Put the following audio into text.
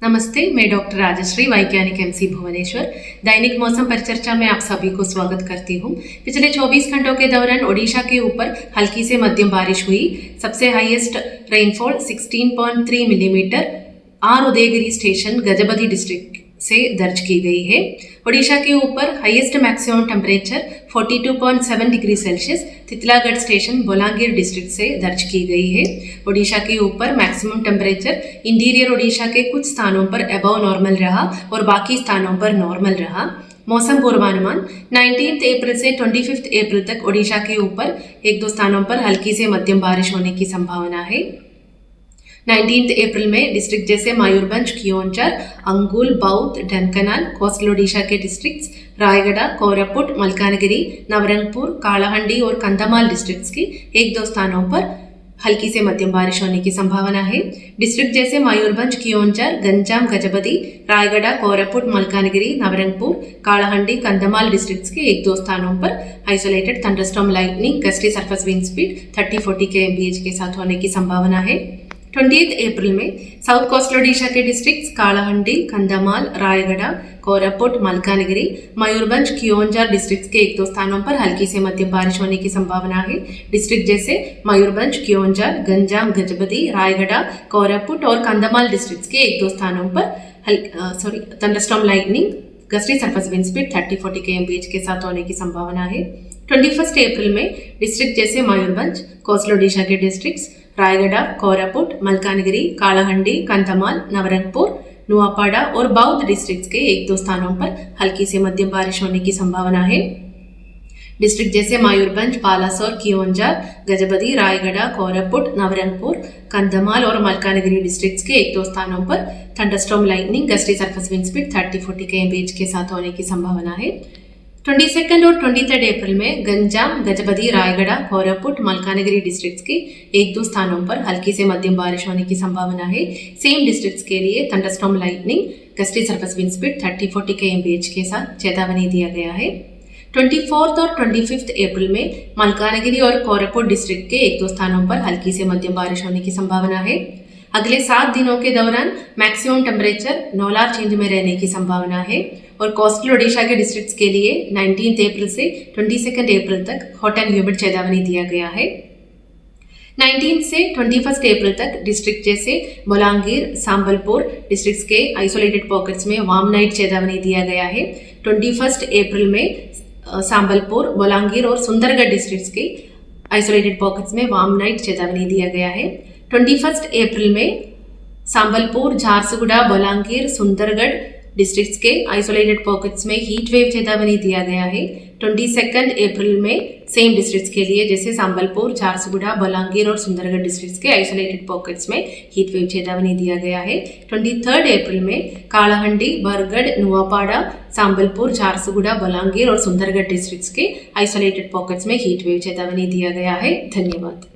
नमस्ते, मैं डॉक्टर राजश्री, वैज्ञानिक एमसी भुवनेश्वर। दैनिक मौसम परिचर्चा में आप सभी को स्वागत करती हूँ। पिछले 24 घंटों के दौरान ओडिशा के ऊपर हल्की से मध्यम बारिश हुई। सबसे highest rainfall 16.3 millimetre R Udayagiri station Gajapati district से दर्ज की गई है। ओडिशा के ऊपर highest maximum temperature 42.7 degree Celsius Titlagarh station Bolangir district से दर्ज की गई है। ओडिशा के ऊपर मैक्सिमम टेम्परेचर इंटीरियर ओडिशा के कुछ स्थानों पर अबव नॉर्मल रहा और बाकी स्थानों पर नॉर्मल रहा। मौसम पूर्वानुमान 19 अप्रैल से 25 अप्रैल तक ओडिशा के ऊपर एक दो स्थानों पर हल्की से मध्यम बारिश होने की संभावना है। 19 अप्रैल में डिस्ट्रिक्ट जैसे मयूरभंज, कियोंझर, अंगुल, बौद्ध, ढेंकनाल, कोस्टल ओडिशा के डिस्ट्रिक्ट्स रायगढ़, कोरापुट, मलकानगिरी, नवरंगपुर, कालाहंडी और कंधमाल डिस्ट्रिक्ट्स की एक दो स्थानों पर हल्की से मध्यम बारिश होने की संभावना है। डिस्ट्रिक्ट जैसे मयूरभंज, कियोंझर, गंजाम, गजपति, रायगढ़, कोरापुट, मलकानगिरी, नवरंगपुर, कालाहंडी, कंधमाल डिस्ट्रिक्ट्स के एक दो स्थानों पर isolated thunderstorm lightning, gusty surface wind speed 30-40 kmph के साथ होने की संभावना है। 20 अप्रैल में साउथ कोस्टल ओडिशा के डिस्ट्रिक्ट्स कालाहंडी, कंधमाल, रायगढ़, कोरापुट, मलकानगिरी, मयूरभंज, कियोंझर डिस्ट्रिक्ट्स के एक दो स्थानों पर हल्की से मध्यम बारिश होने की संभावना है। डिस्ट्रिक्ट जैसे मयूरभंज, कियोंझर, गंजाम, गजपति, रायगढ़, कोरापुट और कंधमाल डिस्ट्रिक्ट्स के एक दो स्थानों पर thunderstorm lightning, gusty surface wind speed 30-40 kmph के साथ होने की संभावना है। 21 अप्रैल में डिस्ट्रिक्ट जैसे मयूरभंज, कोस्टल ओडिशा के डिस्ट्रिक्ट्स रायगढ़, कोरापुट, मलकानगिरी, कालाहंडी, कंधमाल, नवरंगपुर, नुआपाड़ा और बौद्ध डिस्ट्रिक्ट्स के एक दो स्थानों पर हल्की से मध्यम बारिश होने की संभावना है। डिस्ट्रिक्ट जैसे मयूरभंज, बालासोर, कियोंझर, गजपति, रायगढ़, कोरापुट, नवरंगपुर, कंधमाल और मलकानगिरी डिस्ट्रिक्ट्स के एक दो स्थानों पर thunderstorm lightning, gusty surface wind speed 30-40 kmph के साथ होने की संभावना है। 22 और 23 अप्रैल में गंजाम, गजपति, रायगढ़, कोरापुट, मलकानगिरी डिस्ट्रिक्ट्स के एक दो स्थानों पर हल्की से मध्यम बारिश होने की संभावना है। सेम डिस्ट्रिक्ट्स के लिए thunderstorm lightning, gusty surface wind speed 30-40 kmph के साथ चेतावनी दिया गया है। 24 और 25 अप्रैल में मलकानगिरी और कोरापुट डिस्ट्रिक्ट के एक दो स्थानों पर हल्की से मध्यम बारिश होने की संभावना है। अगले 7 दिनों के दौरान मैक्सिमम टेम्परेचर नोलार चेंज में रहने की संभावना है और कोस्टल ओडिशा के डिस्ट्रिक्ट्स के लिए 19 अप्रैल से 22 अप्रैल तक हॉट एंड ह्यूमिड चेतावनी दिया गया है। 19 से 21 अप्रैल तक डिस्ट्रिक्ट जैसे बोलांगीर, संबलपुर डिस्ट्रिक्ट्स के आइसोलेटेड पॉकेट्स में वार्म नाइट चेतावनी दिया गया है। 21 अप्रैल में संबलपुर, बोलांगीर और सुंदरगढ़ डिस्ट्रिक्ट्स के आइसोलेटेड पॉकेट्स में वार्म नाइट चेतावनी दिया गया है। 21 अप्रैल में संबलपुर, झारसुगुड़ा, बोलांगीर, सुंदरगढ़ डिस्ट्रिक्ट्स के आइसोलेटेड पॉकेट्स में हीट वेव चेतावनी दिया गया है। 22 अप्रैल में सेम डिस्ट्रिक्ट्स के लिए जैसे संबलपुर, झारसुगुड़ा, बोलांगीर और सुंदरगढ़ डिस्ट्रिक्ट्स के आइसोलेटेड पॉकेट्स में हीट वेव चेतावनी दिया गया है। 23 अप्रैल में कालाहंडी, बरगढ़, नुआपाड़ा, संबलपुर, झारसुगुड़ा, बोलांगीर और सुंदरगढ़ डिस्ट्रिक्ट्स के आइसोलेटेड पॉकेट्स में हीट वेव चेतावनी दिया गया है। धन्यवाद।